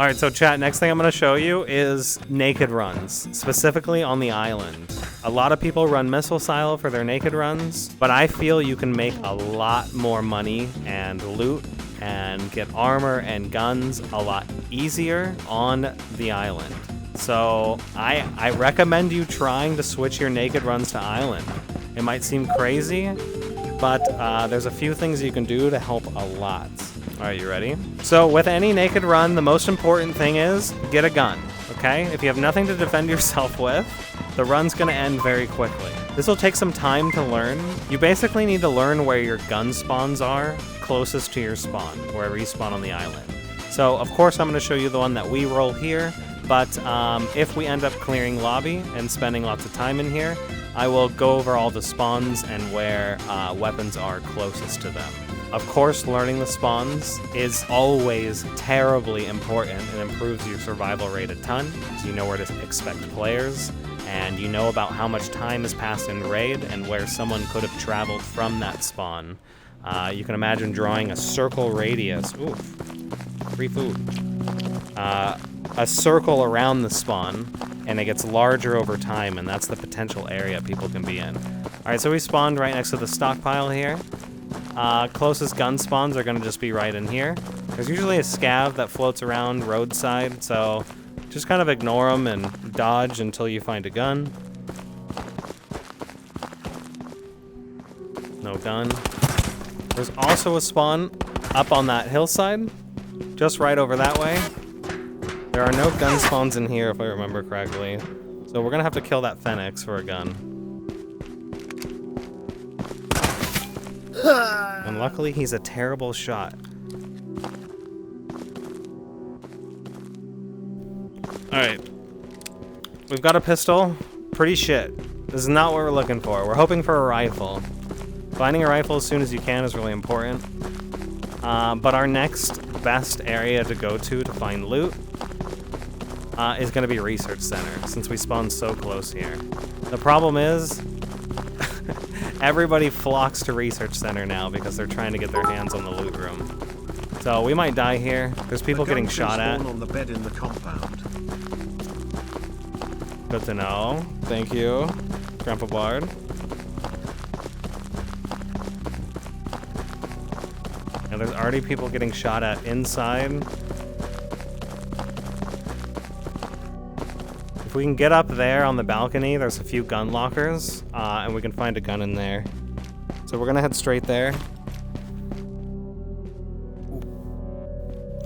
All right, so chat, next thing I'm gonna show you is naked runs, specifically on the island. A lot of people run missile silo for their naked runs, but I feel you can make a lot more money and loot and get armor and guns a lot easier on the island. So I recommend you trying to switch your naked runs to island. It might seem crazy, but there's a few things you can do to help a lot. All right, you ready? So with any naked run, the most important thing is get a gun, okay? If you have nothing to defend yourself with, the run's gonna end very quickly. This will take some time to learn. You basically need to learn where your gun spawns are closest to your spawn, wherever you spawn on the island. So of course I'm gonna show you the one that we roll here, but if we end up clearing lobby and spending lots of time in here, I will go over all the spawns and where weapons are closest to them. Of course, learning the spawns is always terribly important and improves your survival rate a ton, so you know where to expect players, and you know about how much time has passed in raid and where someone could have traveled from that spawn. You can imagine drawing a circle radius. Oof, free food. A circle around the spawn, and it gets larger over time, and that's the potential area people can be in. All right, so we spawned right next to the stockpile here. Closest gun spawns are gonna just be right in here. There's usually a scav that floats around roadside, so just kind of ignore them and dodge until you find a gun. No gun. There's also a spawn up on that hillside, just right over that way. There are no gun spawns in here, if I remember correctly. So we're gonna have to kill that Phoenix for a gun. And luckily, he's a terrible shot. Alright. We've got a pistol. Pretty shit. This is not what we're looking for. We're hoping for a rifle. Finding a rifle as soon as you can is really important. But our next best area to go to find loot is going to be Research Center, since we spawned so close here. The problem is, everybody flocks to Research Center now because they're trying to get their hands on the loot room. So we might die here. There's people getting shot at. On the bed in the compound. Good to know. Thank you, Grandpa Bard. And there's already people getting shot at inside. If we can get up there on the balcony, there's a few gun lockers, and we can find a gun in there. So we're gonna head straight there.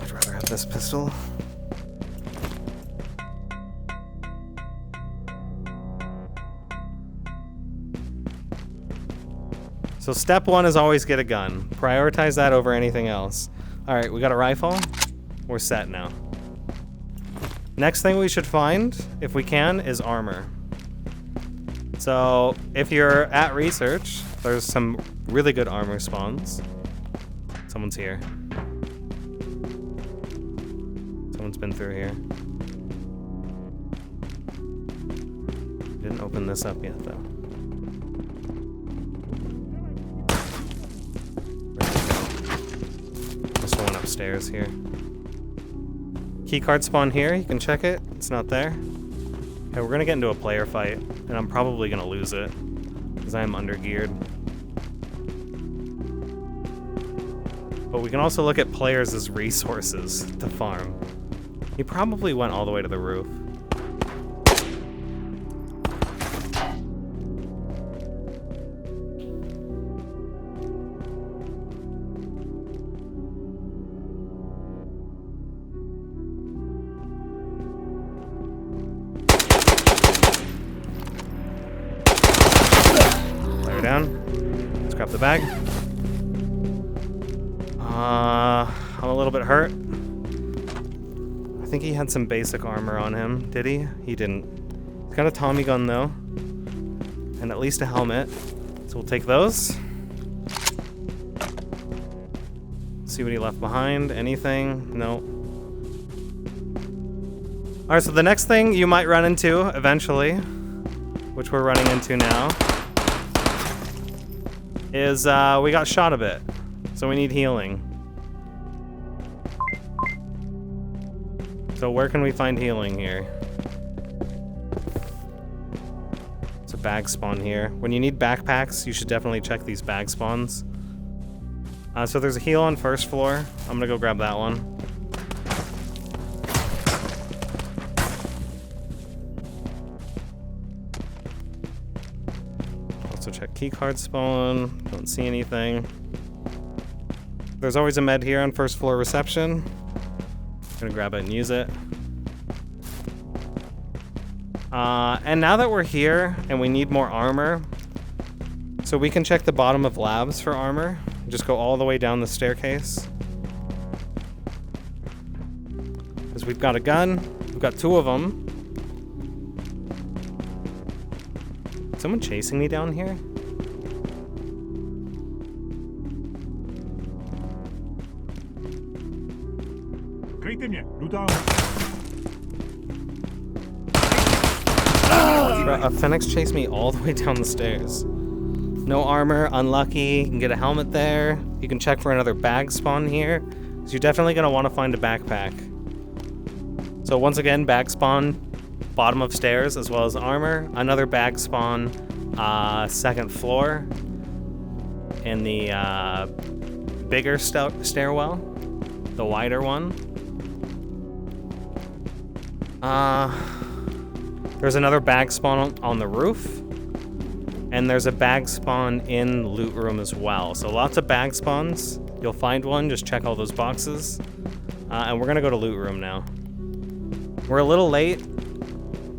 I'd rather have this pistol. So step one is always get a gun. Prioritize that over anything else. All right, we got a rifle. We're set now. Next thing we should find, if we can, is armor. So if you're at research, there's some really good armor spawns. Someone's here. Someone's been through here. Didn't open this up yet, though. There's one upstairs here. Keycard spawn here, you can check it. It's not there. Okay, we're gonna get into a player fight, and I'm probably gonna lose it, because I am undergeared. But we can also look at players as resources to farm. He probably went all the way to the roof. Down. Let's grab the bag. I'm a little bit hurt. I think he had some basic armor on him. Did he? He didn't. He's got a Tommy gun though. And at least a helmet. So we'll take those. See what he left behind. Anything? No. Alright, so the next thing you might run into eventually, which we're running into now, is we got shot a bit, so we need healing. So where can we find healing here? It's a bag spawn here. When you need backpacks, you should definitely check these bag spawns. So there's a heal on first floor. I'm gonna go grab that one. Also check keycard spawn. Don't see anything. There's always a med here on first floor reception. Gonna grab it and use it. And now that we're here and we need more armor, so we can check the bottom of labs for armor. Just go all the way down the staircase. Because we've got a gun. We've got 2 of them. Is someone chasing me down here? A Phoenix chased me all the way down the stairs. No armor, unlucky. You can get a helmet there. You can check for another bag spawn here. So you're definitely going to want to find a backpack. So once again, bag spawn, bottom of stairs, as well as armor. Another bag spawn, second floor. In the bigger stairwell. The wider one. There's another bag spawn on the roof. And there's a bag spawn in loot room as well. So lots of bag spawns. You'll find one, just check all those boxes. And we're gonna go to loot room now. We're a little late.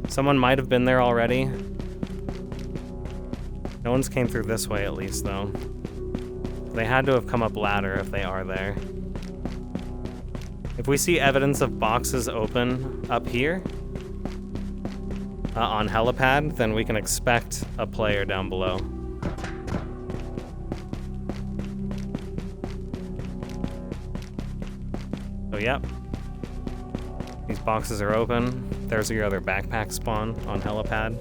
Someone might have been there already. No one's came through this way at least though. They had to have come up ladder if they are there. If we see evidence of boxes open up here, on helipad, then we can expect a player down below. So yep, these boxes are open. There's your other backpack spawn on helipad.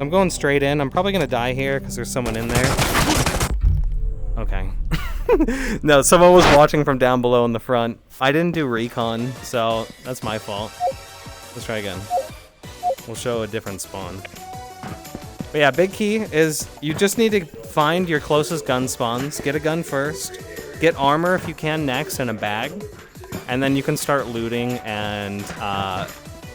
I'm going straight in. I'm probably gonna die here because there's someone in there. Okay. No, someone was watching from down below in the front. I didn't do recon, so that's my fault. Let's try again. We'll show a different spawn. But yeah, big key is you just need to find your closest gun spawns, get a gun first, get armor if you can next in a bag, and then you can start looting and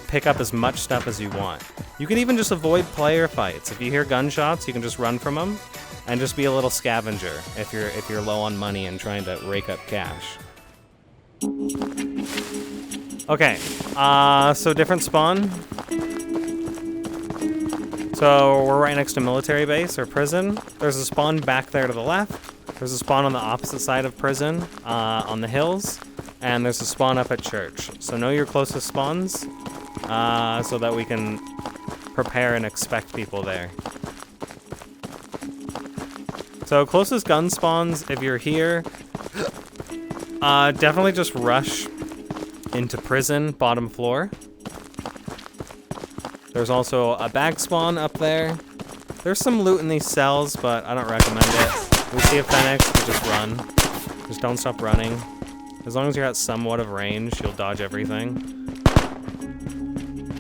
pick up as much stuff as you want. You can even just avoid player fights. If you hear gunshots, you can just run from them and just be a little scavenger if you're low on money and trying to rake up cash. Okay, so different spawn. So we're right next to military base or prison. There's a spawn back there to the left. There's a spawn on the opposite side of prison, on the hills. And there's a spawn up at church. So know your closest spawns, so that we can prepare and expect people there. So closest gun spawns, if you're here, definitely just rush into prison, bottom floor. There's also a bag spawn up there. There's some loot in these cells, but I don't recommend it. If we see a Fennec, you just run. Just don't stop running. As long as you're at somewhat of range, you'll dodge everything.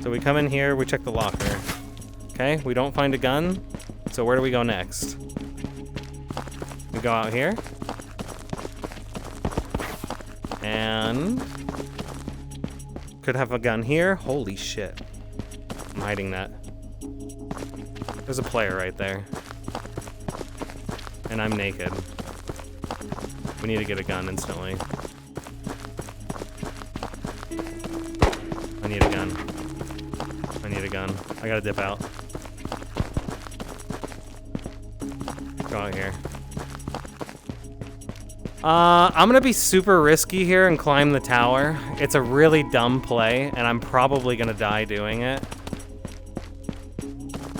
So we come in here, we check the locker. Okay, we don't find a gun. So where do we go next? We go out here. And could have a gun here. Holy shit. I'm hiding that. There's a player right there. And I'm naked. We need to get a gun instantly. I need a gun. I need a gun. I gotta dip out. Go out here. I'm gonna be super risky here and climb the tower. It's a really dumb play, and I'm probably gonna die doing it.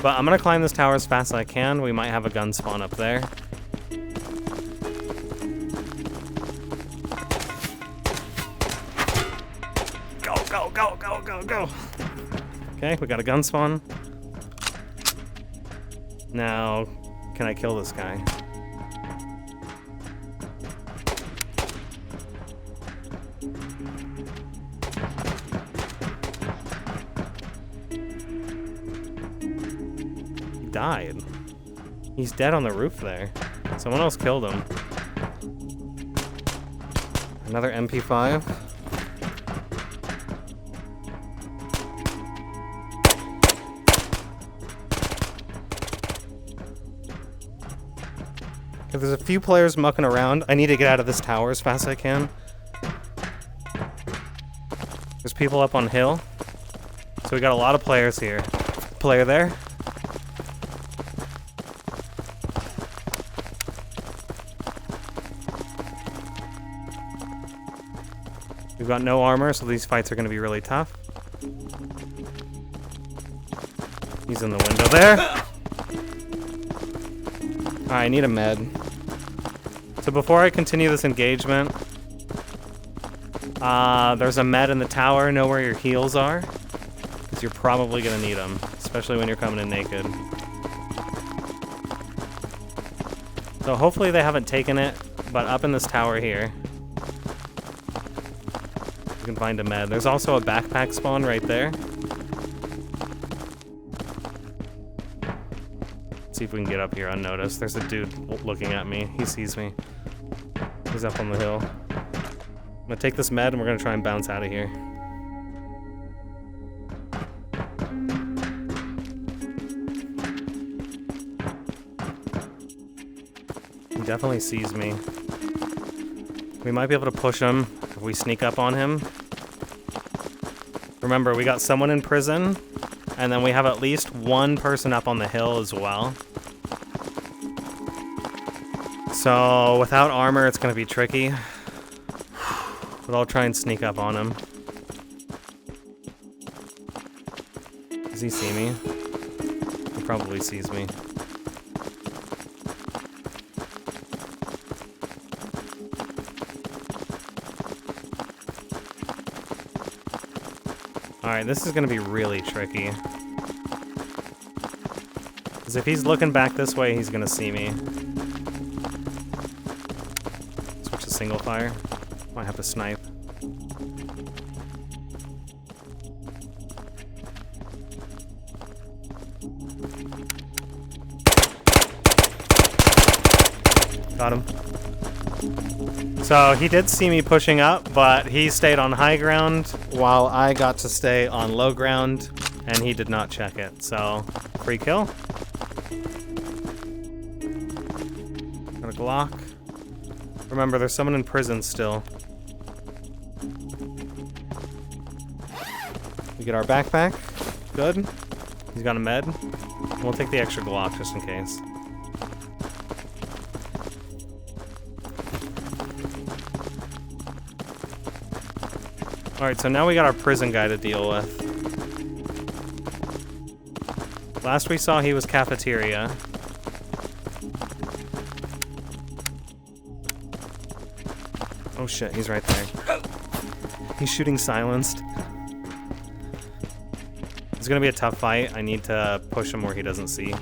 But I'm gonna climb this tower as fast as I can. We might have a gun spawn up there. Go, go, go, go, go, go. Okay, we got a gun spawn. Now, can I kill this guy? died. He's dead on the roof there. Someone else killed him. Another MP5. Okay, there's a few players mucking around. I need to get out of this tower as fast as I can. There's people up on hill. So we got a lot of players here. Player there. We've got no armor, so these fights are going to be really tough. He's in the window there. Alright, I need a med. So before I continue this engagement, there's a med in the tower. Know where your heals are, because you're probably going to need them, especially when you're coming in naked. So hopefully they haven't taken it, but up in this tower here, you can find a med. There's also a backpack spawn right there. Let's see if we can get up here unnoticed. There's a dude looking at me. He sees me. He's up on the hill. I'm gonna take this med and we're gonna try and bounce out of here. He definitely sees me. We might be able to push him if we sneak up on him. Remember, we got someone in prison, and then we have at least one person up on the hill as well. So without armor, it's gonna be tricky. But I'll try and sneak up on him. Does he see me? He probably sees me. Alright, this is gonna be really tricky. Because if he's looking back this way, he's gonna see me. Switch to single fire. Might have to snipe. Got him. So he did see me pushing up, but he stayed on high ground while I got to stay on low ground, and he did not check it. So, free kill. Got a Glock. Remember, there's someone in prison still. We get our backpack. Good. He's got a med. We'll take the extra Glock just in case. Alright, so now we got our prison guy to deal with. Last we saw, he was cafeteria. Oh shit, he's right there. He's shooting silenced. It's gonna be a tough fight. I need to push him where he doesn't see.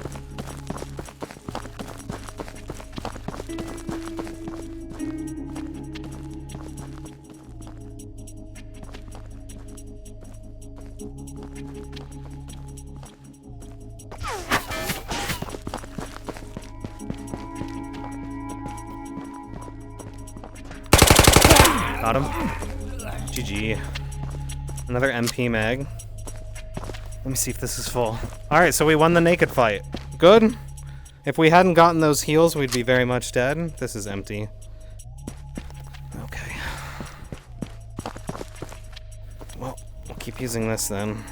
Got him. GG. Another MP mag. Let me see if this is full. Alright, so we won the naked fight. Good. If we hadn't gotten those heals, we'd be very much dead. This is empty. Okay. Well, we'll keep using this then.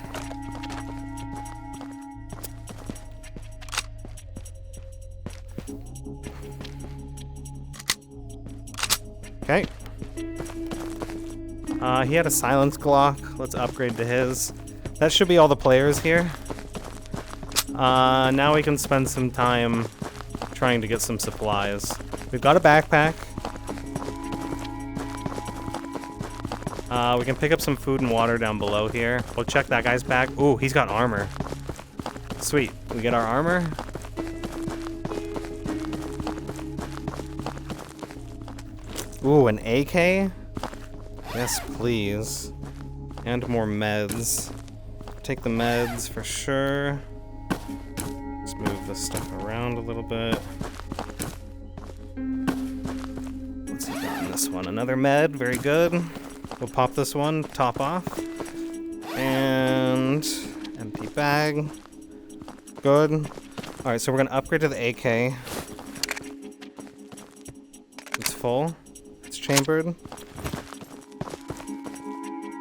Okay. He had a silenced Glock. Let's upgrade to his. That should be all the players here. Now we can spend some time trying to get some supplies. We've got a backpack. We can pick up some food and water down below here. We'll check that guy's back. Ooh, he's got armor. Sweet. We get our armor. Ooh, an AK? Yes, please. And more meds. Take the meds for sure. Let's move this stuff around a little bit. What's he got in this one? Another med, very good. We'll pop this one, top off. And empty bag. Good. Alright, so we're gonna upgrade to the AK. It's full. It's chambered.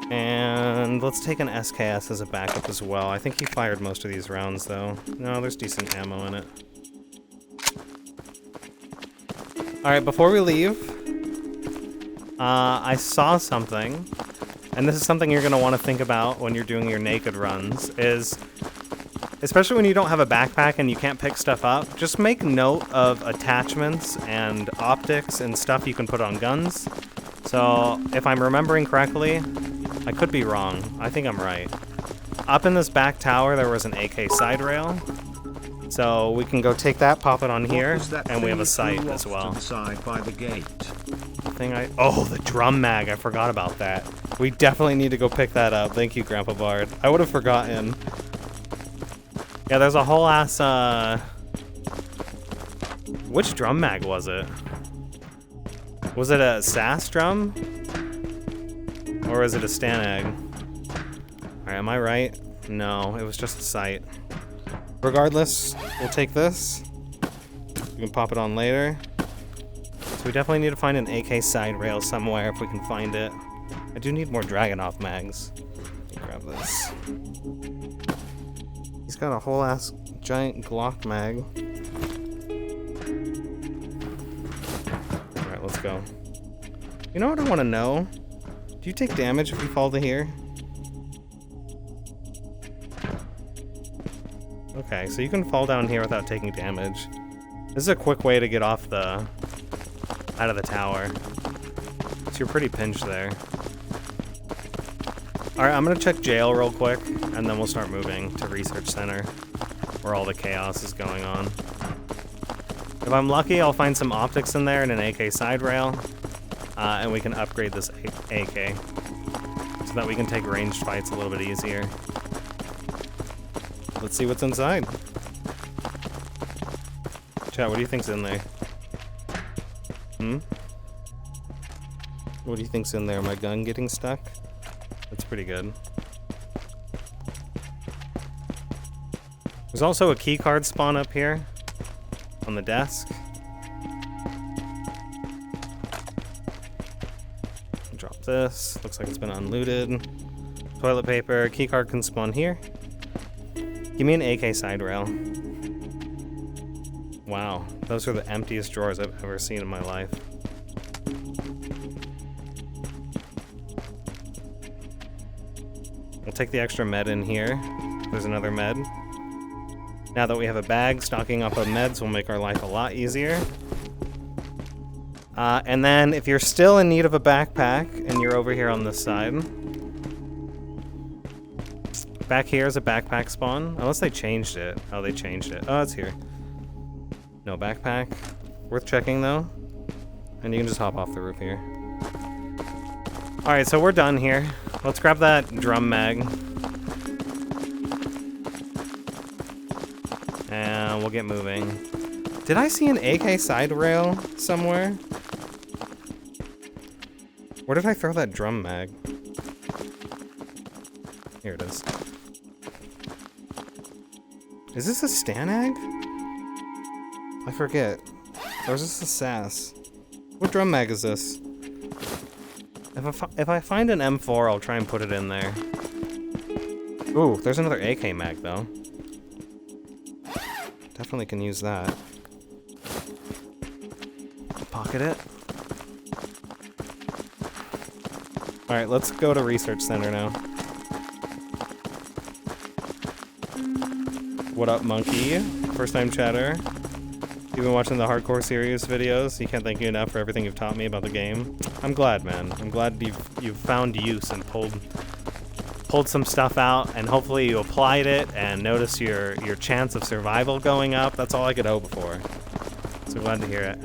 And let's take an SKS as a backup as well. I think he fired most of these rounds, though. No, there's decent ammo in it. Alright, before we leave, I saw something, and this is something you're going to want to think about when you're doing your naked runs, is, especially when you don't have a backpack and you can't pick stuff up, just make note of attachments and optics and stuff you can put on guns. So, if I'm remembering correctly, I could be wrong. I think I'm right. Up in this back tower, there was an AK side rail. So we can go take that, pop it on here, and we have a sight as well. Side by the gate. Oh, the drum mag. I forgot about that. We definitely need to go pick that up. Thank you, Grandpa Bard. I would have forgotten. Yeah, there's a whole ass, which drum mag was it? Was it a SAS drum? Or is it a Stanag? Alright, am I right? No, it was just a sight. Regardless, we'll take this. We can pop it on later. So we definitely need to find an AK side rail somewhere if we can find it. I do need more Dragunov mags. Let me grab this. He's got a whole ass giant Glock mag. Alright, let's go. You know what I want to know? Do you take damage if you fall to here? Okay, so you can fall down here without taking damage. This is a quick way to get off out of the tower. So you're pretty pinched there. Alright, I'm gonna check jail real quick, and then we'll start moving to Research Center, where all the chaos is going on. If I'm lucky, I'll find some optics in there and an AK side rail. And we can upgrade this AK so that we can take ranged fights a little bit easier. Let's see what's inside. Chat, what do you think's in there? What do you think's in there? My gun getting stuck? That's pretty good. There's also a key card spawn up here on the desk. Drop this. Looks like it's been unlooted. Toilet paper. Keycard can spawn here. Give me an AK side rail. Wow. Those are the emptiest drawers I've ever seen in my life. We'll take the extra med in here. There's another med. Now that we have a bag, stocking up on meds will make our life a lot easier. And then if you're still in need of a backpack and you're over here on this side, back here is a backpack spawn, unless they changed it. Oh, they changed it. Oh, it's here. No backpack. Worth checking though. And you can just hop off the roof here. Alright, so we're done here. Let's grab that drum mag. And we'll get moving. Did I see an AK side rail somewhere? Where did I throw that drum mag? Here it is. Is this a Stanag? I forget. Or is this a SAS? What drum mag is this? If I find an M4, I'll try and put it in there. Ooh, there's another AK mag though. Definitely can use that. Pocket it. Alright, let's go to Research Center now. What up, monkey? First time chatter. You've been watching the Hardcore series videos. You can't thank you enough for everything you've taught me about the game. I'm glad, man. I'm glad you've found use and pulled some stuff out, and hopefully you applied it and noticed your chance of survival going up. That's all I could hope for. So glad to hear it.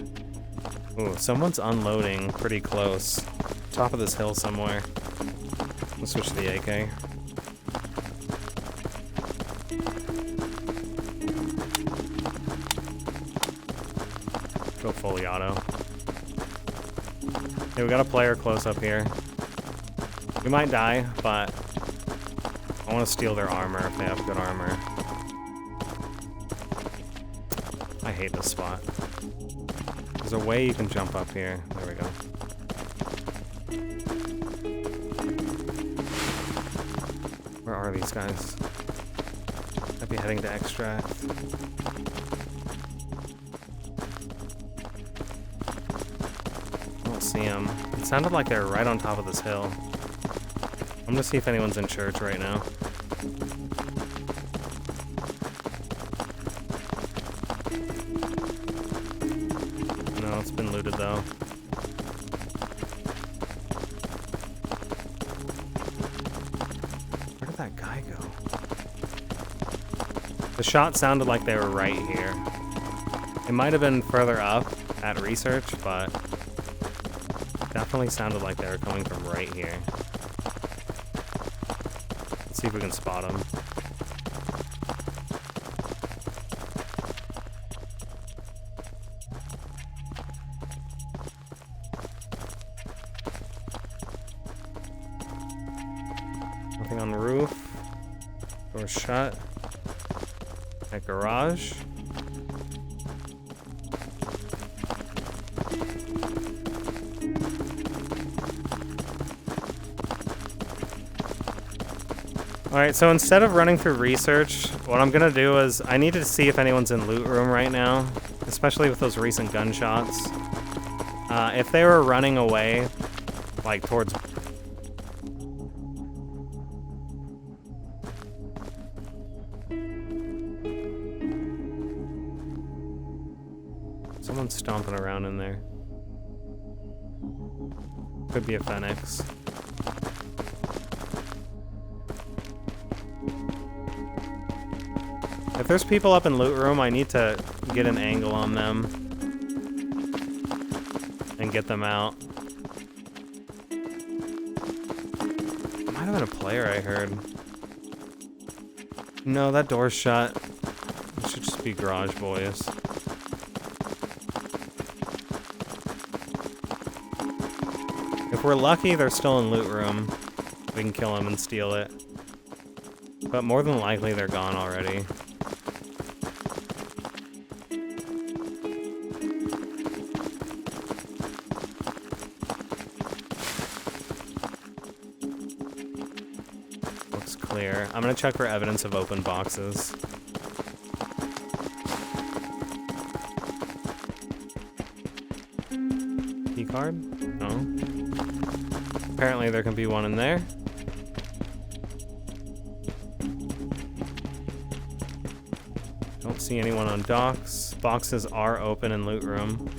Ooh, someone's unloading pretty close. Top of this hill somewhere. Let's switch to the AK. fully auto. Okay, we got a player close up here. We might die, but I want to steal their armor if they have good armor. I hate this spot. There's a way you can jump up here. There we go. Where are these guys? I'd be heading to extract. I don't see them. It sounded like they were right on top of this hill. I'm gonna see if anyone's in church right now. No, it's been looted though. Where did that guy go? The shot sounded like they were right here. It might have been further up at research, but definitely sounded like they were coming from right here. Let's see if we can spot them. Nothing on the roof. Door shut. That garage. Alright, so instead of running through research, what I'm gonna do is I need to see if anyone's in loot room right now, especially with those recent gunshots. If they were running away, like towards... Someone's stomping around in there. Could be a Phoenix. If there's people up in loot room, I need to get an angle on them and get them out. Might have been a player I heard. No, that door's shut. It should just be garage boys. If we're lucky, they're still in loot room. We can kill them and steal it. But more than likely, they're gone already. Looks clear. I'm gonna check for evidence of open boxes. Key card? No. Apparently there can be one in there. Don't see anyone on docks. Boxes are open in loot room.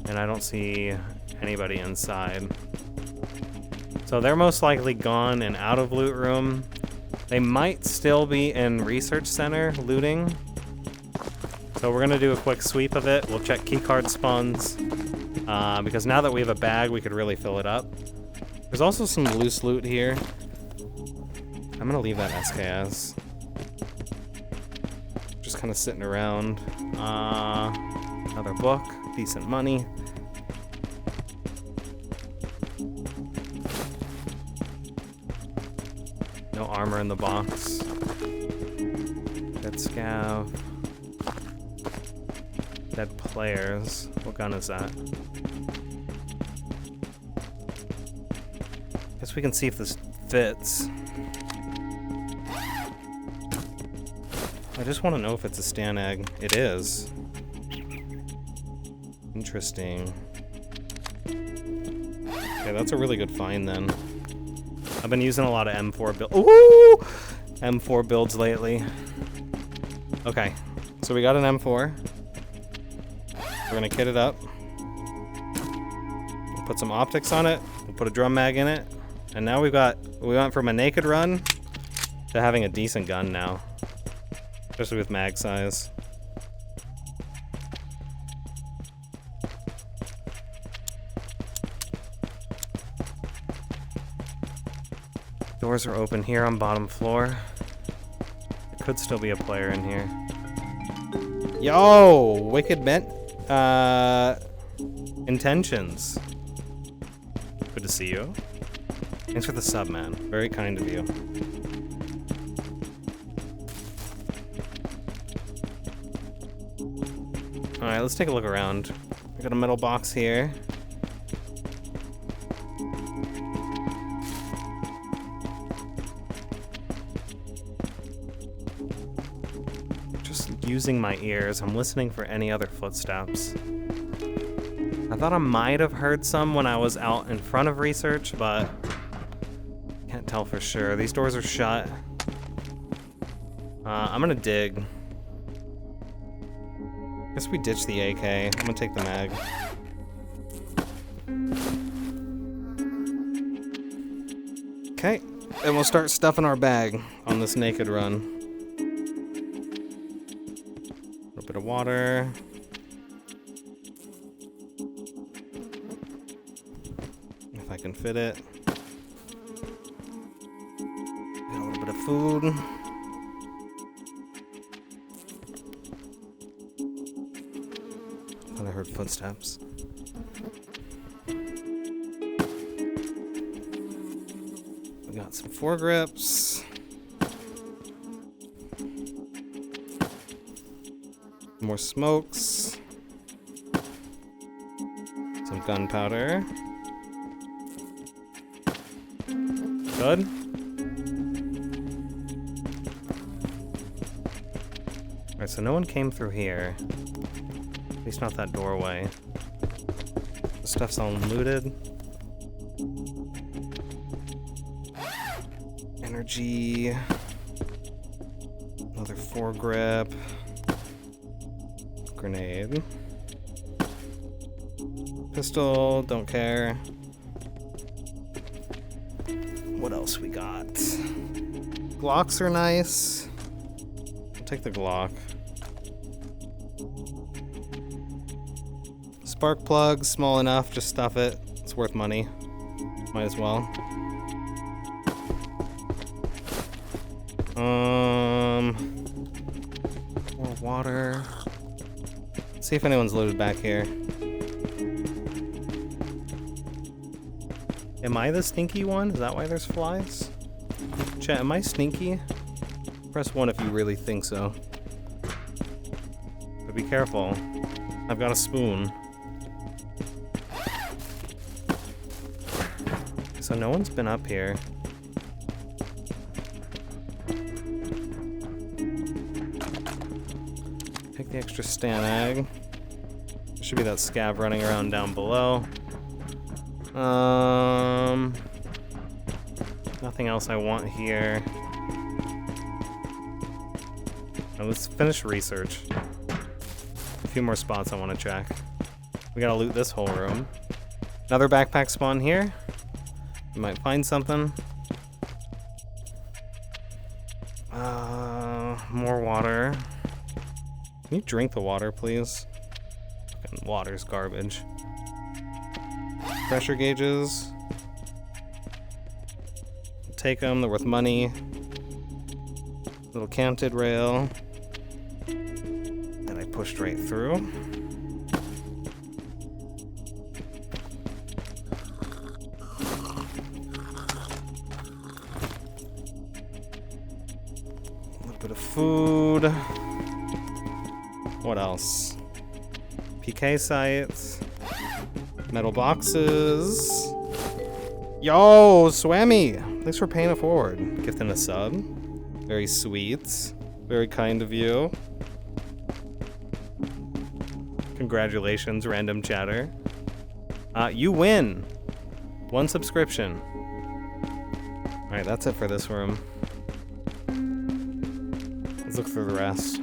And I don't see anybody inside. So they're most likely gone and out of loot room. They might still be in research center looting. So we're gonna do a quick sweep of it. We'll check keycard spawns. Because now that we have a bag, we could really fill it up. There's also some loose loot here. I'm gonna leave that SKS. Just kind of sitting around. Another book, decent money. No armor in the box. Dead scav. Dead players. What gun is that? Guess we can see if this fits. I just want to know if it's a Stan egg. It is. Interesting. Okay, that's a really good find then. I've been using a lot of M4 builds. Ooh! M4 builds lately. Okay, so we got an M4. We're gonna kit it up. We'll put some optics on it. We'll put a drum mag in it. And now we went from a naked run to having a decent gun now. Especially with mag size. Doors are open here on bottom floor. There could still be a player in here. Yo, wicked mint. Intentions. Good to see you. Thanks for the sub, man. Very kind of you. Alright, let's take a look around. We got a metal box here. Just using my ears. I'm listening for any other footsteps. I thought I might have heard some when I was out in front of research, but can't tell for sure. These doors are shut. I'm gonna dig. Guess we ditch the AK. I'm gonna take the mag. Okay, and we'll start stuffing our bag on this naked run. A little bit of water. If I can fit it. Got a little bit of food. I heard footsteps. We got some foregrips. More smokes. Some gunpowder. Good. Alright, so no one came through here. At least not that doorway. The stuff's all looted. Energy. Another foregrip. Grenade. Pistol, don't care. What else we got? Glocks are nice. I'll take the Glock. Spark plug, small enough, just stuff it. It's worth money. Might as well. More water. Let's see if anyone's loaded back here. Am I the stinky one? Is that why there's flies? Chat, am I sneaky? Press 1 if you really think so. But be careful. I've got a spoon. So no one's been up here. Take the extra Stanag. There should be that scav running around down below. Nothing else I want here. Now let's finish research. A few more spots I want to check. We gotta loot this whole room. Another backpack spawn here. You might find something. More water. Can you drink the water, please? Fucking water's garbage. Pressure gauges. Take them, they're worth money. Little canted rail. That I pushed right through. A little bit of food. What else? PK sites. Metal boxes. Yo, Swammy! Thanks for paying it forward. Gifting a sub. Very sweet. Very kind of you. Congratulations, random chatter. You win! 1 subscription. Alright, that's it for this room. Let's look through the rest.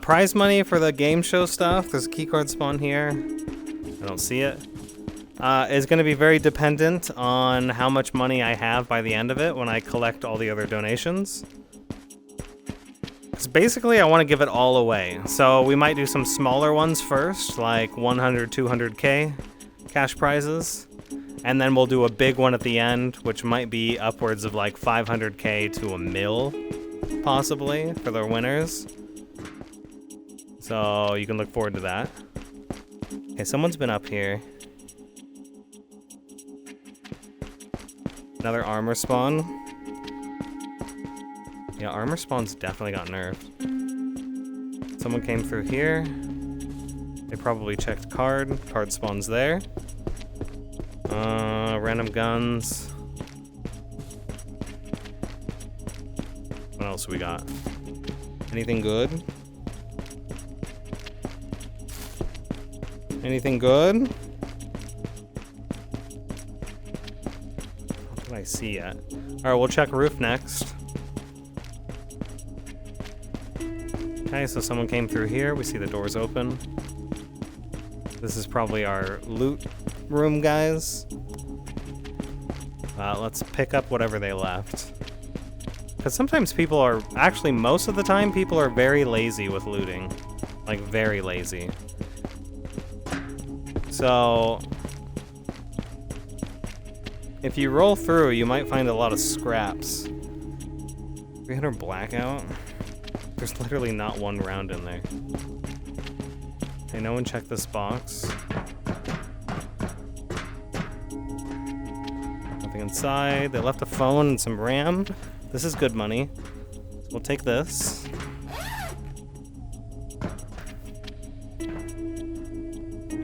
Prize money for the game show stuff. There's a keycard spawn here. I don't see it. Is going to be very dependent on how much money I have by the end of it when I collect all the other donations. Because basically I want to give it all away. So we might do some smaller ones first, like 100, 200k cash prizes. And then we'll do a big one at the end, which might be upwards of like 500k to $1 million, possibly, for the winners. So you can look forward to that. Okay, someone's been up here. Another armor spawn. Yeah, armor spawns definitely got nerfed. Someone came through here. They probably checked card. Card spawns there. Random guns. What else we got? Anything good? Anything good? What can I see yet? Alright, we'll check roof next. Okay, so someone came through here. We see the doors open. This is probably our loot room, guys. Let's pick up whatever they left. Because sometimes people are, actually most of the time, people are very lazy with looting. Like, very lazy. So, if you roll through, you might find a lot of scraps. We hit our blackout. There's literally not one round in there. Okay, no one checked this box. Nothing inside. They left a phone and some RAM. This is good money. So we'll take this.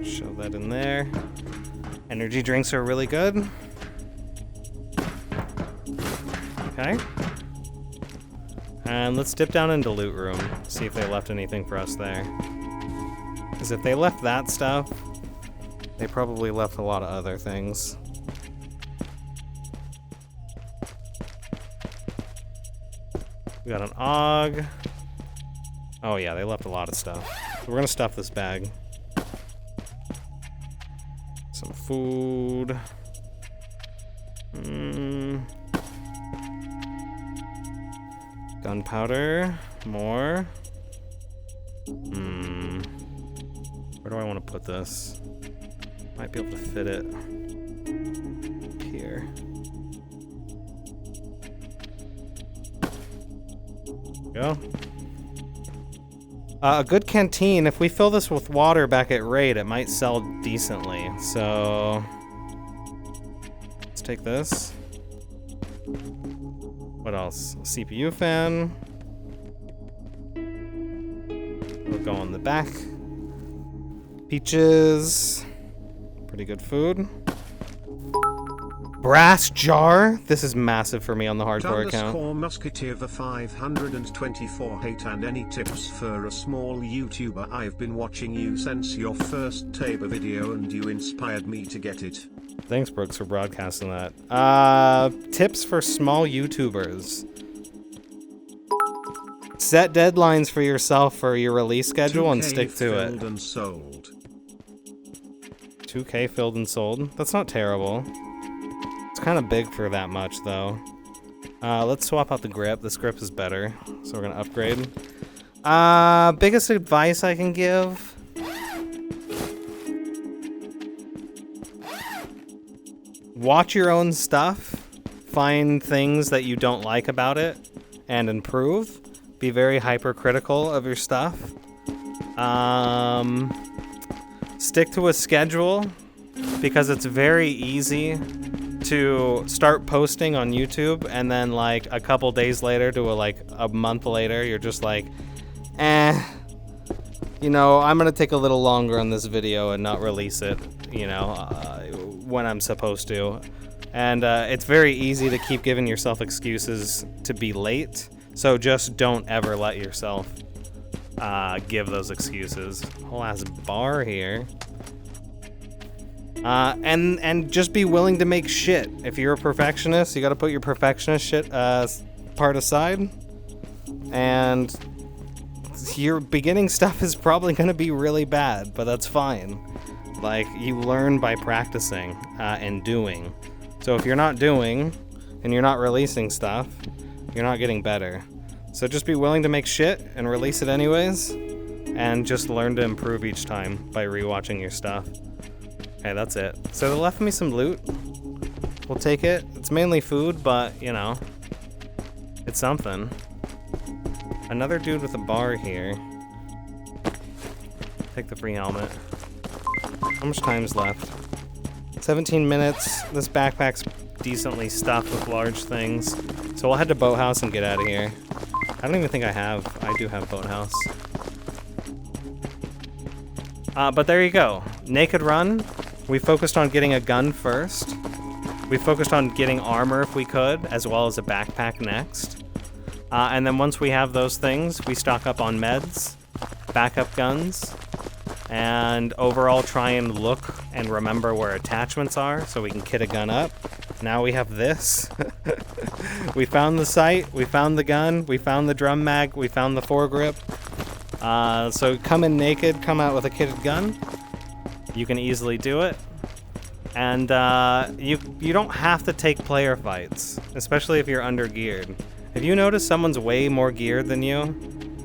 Shove that in there. Energy drinks are really good. Okay. And let's dip down into loot room. See if they left anything for us there. Because if they left that stuff, they probably left a lot of other things. We got an AUG. Oh yeah, they left a lot of stuff. So we're gonna stuff this bag. Some food. Gunpowder. More. Where do I want to put this? Might be able to fit it here. Go. A good canteen, if we fill this with water back at raid, it might sell decently. So let's take this. What else? CPU fan. We'll go on the back. Peaches. Pretty good food. Brass jar. This is massive for me on the hardcore account. Musketeer the 524 hate and any tips for a small YouTuber? I've been watching you since your first Tabor video and you inspired me to get it. Thanks, Brooks, for broadcasting that. Tips for small YouTubers. Set deadlines for yourself for your release schedule and stick to it. 2K filled and sold. 2K filled and sold. That's not terrible. It's kind of big for that much, though. Let's swap out the grip. This grip is better, so we're gonna upgrade. Biggest advice I can give. Watch your own stuff. Find things that you don't like about it and improve. Be very hypercritical of your stuff. Stick to a schedule because it's very easy to start posting on YouTube and then like a couple days later to a month later, you're just like, you know, I'm gonna take a little longer on this video and not release it, you know, when I'm supposed to. And it's very easy to keep giving yourself excuses to be late. So just don't ever let yourself give those excuses. Whole ass bar here. And just be willing to make shit. If you're a perfectionist, you gotta put your perfectionist shit part aside. And your beginning stuff is probably gonna be really bad, but that's fine. Like, you learn by practicing and doing. So if you're not doing and you're not releasing stuff, you're not getting better. So just be willing to make shit and release it anyways, and just learn to improve each time by rewatching your stuff. Okay, that's it. So they left me some loot. We'll take it. It's mainly food, but, you know, it's something. Another dude with a bar here. Take the free helmet. How much time's left? 17 minutes. This backpack's decently stuffed with large things. So we'll head to Boathouse and get out of here. I don't even think I do have Boathouse. But there you go. Naked Run. We focused on getting a gun first. We focused on getting armor if we could, as well as a backpack next. And then once we have those things, we stock up on meds, backup guns, and overall try and look and remember where attachments are so we can kit a gun up. Now we have this. We found the sight, we found the gun, we found the drum mag, we found the foregrip. So come in naked, come out with a kitted gun. You can easily do it. And you don't have to take player fights, especially if you're under-geared. If you notice someone's way more geared than you,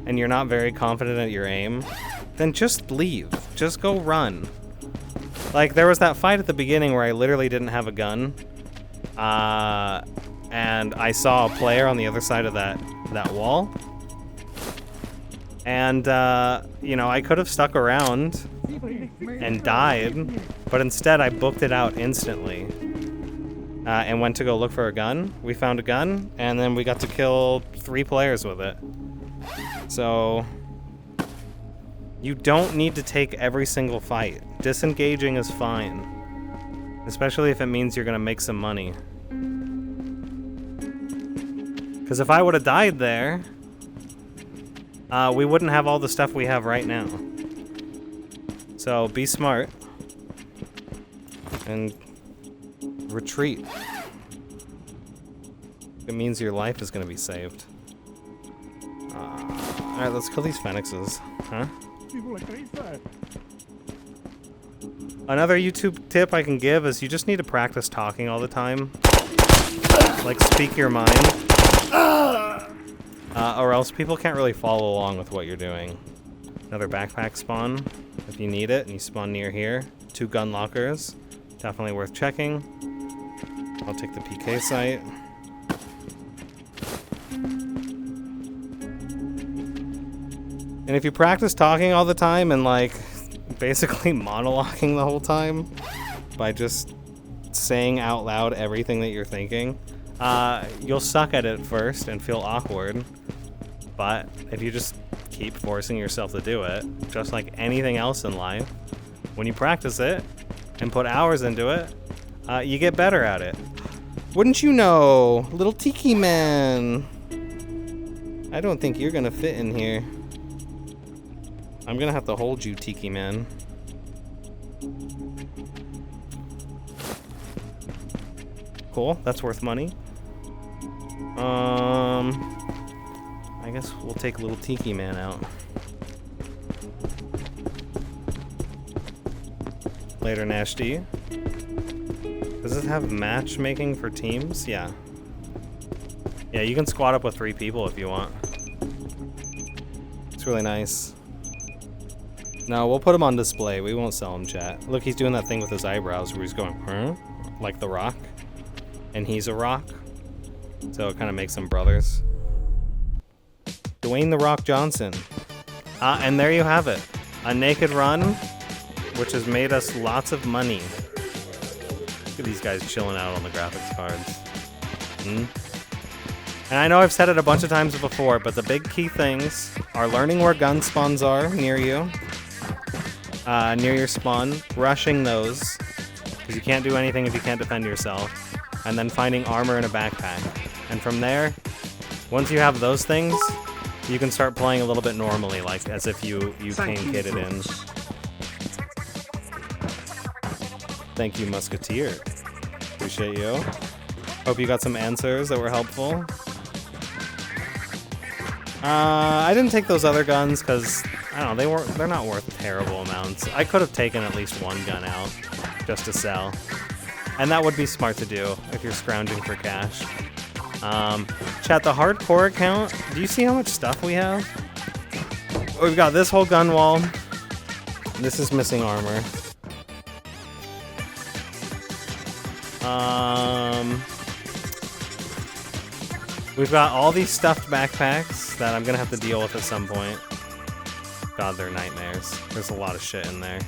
and you're not very confident at your aim, then just leave. Just go run. Like, there was that fight at the beginning where I literally didn't have a gun. And I saw a player on the other side of that wall. And, you know, I could have stuck around and died, but instead I booked it out instantly. And went to go look for a gun. We found a gun, and then we got to kill 3 players with it. So you don't need to take every single fight. Disengaging is fine, especially if it means you're gonna make some money. Because if I would have died there, we wouldn't have all the stuff we have right now. So be smart and retreat. It means your life is gonna be saved. Alright, let's kill these phoenixes. Huh? Another YouTube tip I can give is you just need to practice talking all the time. Like, speak your mind. Or else people can't really follow along with what you're doing. Another backpack spawn, if you need it, and you spawn near here. 2 gun lockers. Definitely worth checking. I'll take the PK site. And if you practice talking all the time and, like, basically monologuing the whole time by just saying out loud everything that you're thinking, you'll suck at it first and feel awkward. But if you just keep forcing yourself to do it, just like anything else in life, when you practice it and put hours into it, you get better at it. Wouldn't you know, little Tiki Man? I don't think you're gonna fit in here. I'm gonna have to hold you, Tiki Man. Cool, that's worth money. I guess we'll take little Tiki Man out. Later, Nash D. Does it have matchmaking for teams? Yeah. Yeah, you can squad up with 3 people if you want. It's really nice. No, we'll put him on display. We won't sell him, chat. Look, he's doing that thing with his eyebrows where he's going, huh? Like The Rock. And he's a rock. So it kind of makes them brothers. Dwayne The Rock Johnson. And there you have it. A naked run, which has made us lots of money. Look at these guys chilling out on the graphics cards. And I know I've said it a bunch of times before, but the big key things are learning where gun spawns are near you. Near your spawn. Rushing those, because you can't do anything if you can't defend yourself. And then finding armor in a backpack. And from there, once you have those things, you can start playing a little bit normally, like as if you came kitted in. Thank you, Musketeer. Appreciate you. Hope you got some answers that were helpful. I didn't take those other guns because I don't know, they're not worth terrible amounts. I could have taken at least 1 gun out just to sell. And that would be smart to do if you're scrounging for cash. Chat, the hardcore account, do you see how much stuff we have? We've got this whole gun wall. This is missing armor. We've got all these stuffed backpacks that I'm gonna have to deal with at some point. God, they're nightmares. There's a lot of shit in there.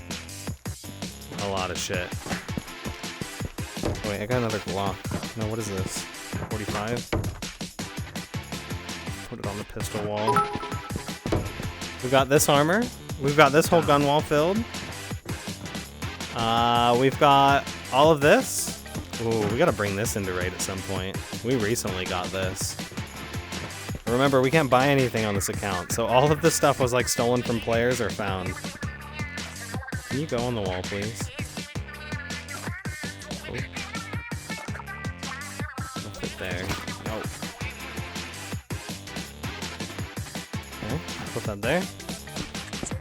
A lot of shit. Wait, I got another Glock. No, what is this? 45? Put it on the pistol wall. We've got this armor. We've got this whole gun wall filled. We've got all of this. Ooh, we gotta bring this into raid at some point. We recently got this. Remember, we can't buy anything on this account, so all of this stuff was like stolen from players or found. Can you go on the wall, please? Oh. I'll fit there. No. Okay, put that there.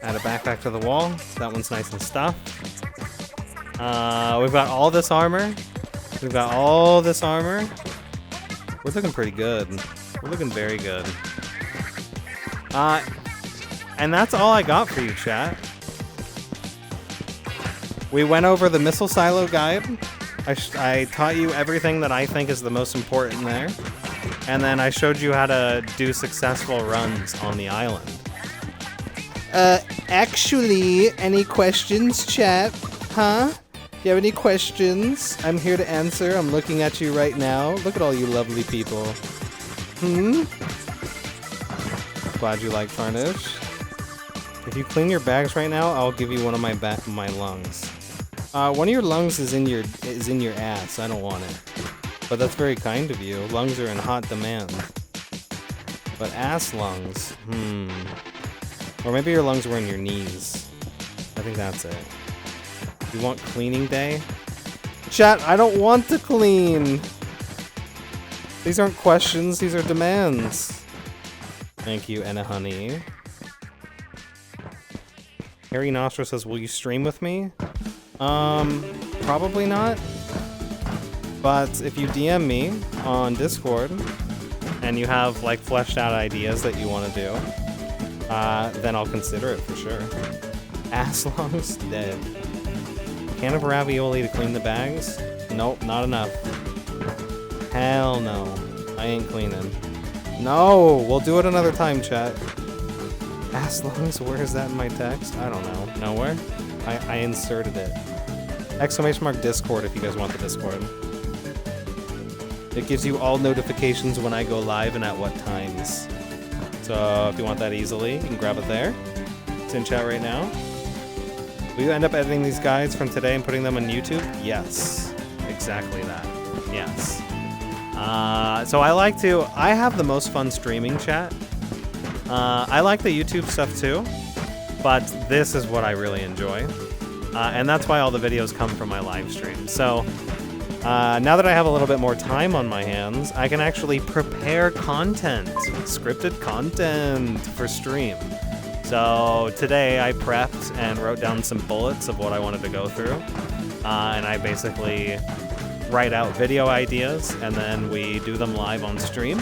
Add a backpack to the wall. That one's nice and stuffed. We've got all this armor. We've got all this armor. We're looking pretty good. We're looking very good. And that's all I got for you, chat. We went over the missile silo guide. I taught you everything that I think is the most important there. And then I showed you how to do successful runs on the island. Actually, any questions, chat? Huh? Do you have any questions? I'm here to answer. I'm looking at you right now. Look at all you lovely people. Glad you like Tarnish. If you clean your bags right now, I'll give you one of my lungs. One of your lungs is in your ass. I don't want it. But that's very kind of you. Lungs are in hot demand. But ass lungs, Or maybe your lungs were in your knees. I think that's it. You want cleaning day? Chat, I don't want to clean. These aren't questions, these are demands. Thank you, Enna Honey. Harry Nostra says, will you stream with me? Probably not. But if you DM me on Discord and you have like fleshed out ideas that you want to do, then I'll consider it for sure. Ass lungs dead. Can of ravioli to clean the bags? Nope, not enough. Hell no. I ain't cleaning. No! We'll do it another time, chat. Ass lungs? Where is that in my text? I don't know. Nowhere? I inserted it. Exclamation mark Discord if you guys want the Discord. It gives you all notifications when I go live and at what times. So if you want that easily, you can grab it there. It's in chat right now. Will you end up editing these guides from today and putting them on YouTube? Yes. Exactly that. Yes. So I have the most fun streaming, chat. I like the YouTube stuff too, but this is what I really enjoy. And that's why all the videos come from my live stream. So now that I have a little bit more time on my hands, I can actually prepare content, scripted content for stream. So today I prepped and wrote down some bullets of what I wanted to go through. And I basically write out video ideas and then we do them live on stream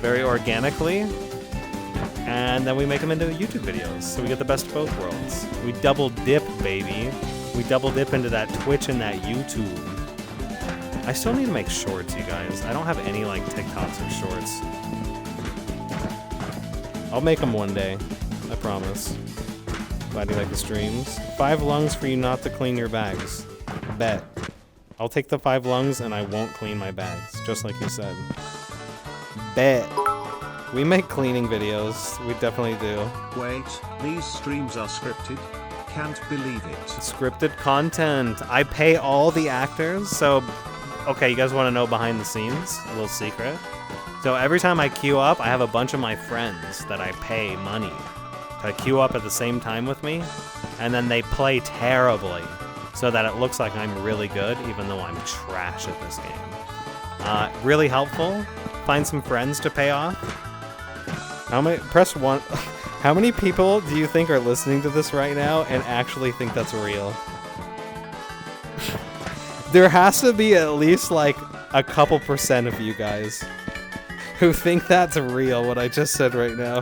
very organically. And then we make them into YouTube videos. So we get the best of both worlds. We double dip, baby. We double dip into that Twitch and that YouTube. I still need to make shorts, you guys. I don't have any like TikToks or shorts. I'll make them one day. I promise. Glad you like the streams. 5 lungs for you not to clean your bags. Bet. I'll take the 5 lungs and I won't clean my bags, just like you said. Bet. We make cleaning videos. We definitely do. Wait, these streams are scripted? Can't believe it. Scripted content. I pay all the actors, so... Okay, you guys want to know behind the scenes? A little secret. So every time I queue up, I have a bunch of my friends that I pay money to queue up at the same time with me, and then they play terribly, so that it looks like I'm really good, even though I'm trash at this game. Really helpful. Find some friends to pay off. Press 1. How many people do you think are listening to this right now and actually think that's real? There has to be at least like a couple % of you guys who think that's real, what I just said right now.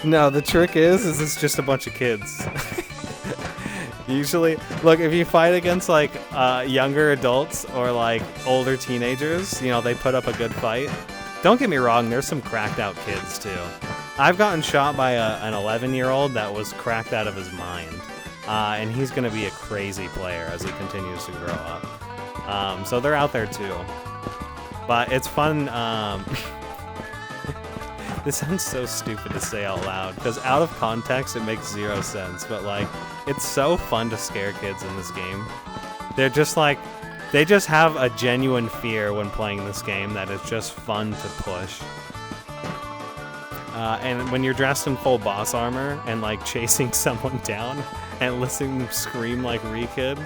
No, the trick is it's just a bunch of kids. Usually, look, if you fight against like younger adults or like older teenagers, you know, they put up a good fight. Don't get me wrong, there's some cracked out kids too. I've gotten shot by an 11-year-old that was cracked out of his mind. And he's going to be a crazy player as he continues to grow up. So they're out there too. But it's fun. This sounds so stupid to say out loud, because out of context it makes zero sense. But like, it's so fun to scare kids in this game. They're just like, they just have a genuine fear when playing this game that it's just fun to push. And when you're dressed in full boss armor and like chasing someone down and listening to them scream like Re-Kid,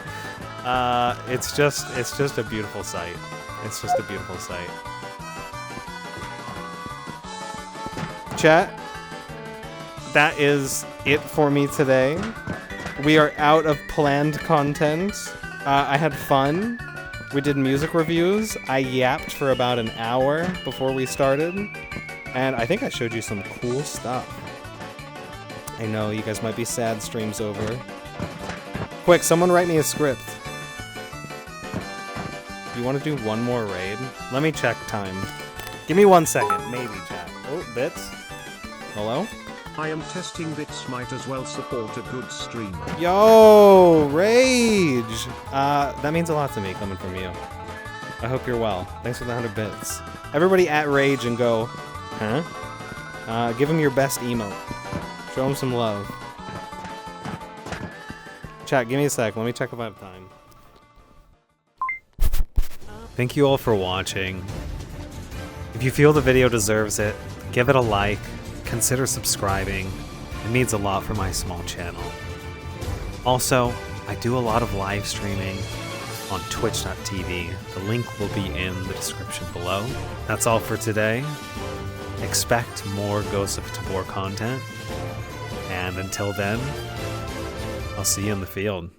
it's just a beautiful sight. It's just a beautiful sight. Chat, that is it for me today. We are out of planned content. I had fun. We did music reviews. I yapped for about an hour before we started. And I think I showed you some cool stuff. I know, you guys might be sad stream's over. Quick, someone write me a script. You want to do one more raid? Let me check time. Give me 1 second, maybe, chat. Oh, Bits? Hello? I am testing Bits might as well support a good streamer. Yo, Rage! That means a lot to me coming from you. I hope you're well. Thanks for the 100 bits. Everybody at Rage and go, huh? Give him your best emote. Show him some love. Chat, give me a sec. Let me check if I have time. Thank you all for watching. If you feel the video deserves it, give it a like, consider subscribing. It means a lot for my small channel. Also, I do a lot of live streaming on twitch.tv. The link will be in the description below. That's all for today. Expect more Ghosts of Tabor content. And until then, I'll see you in the field.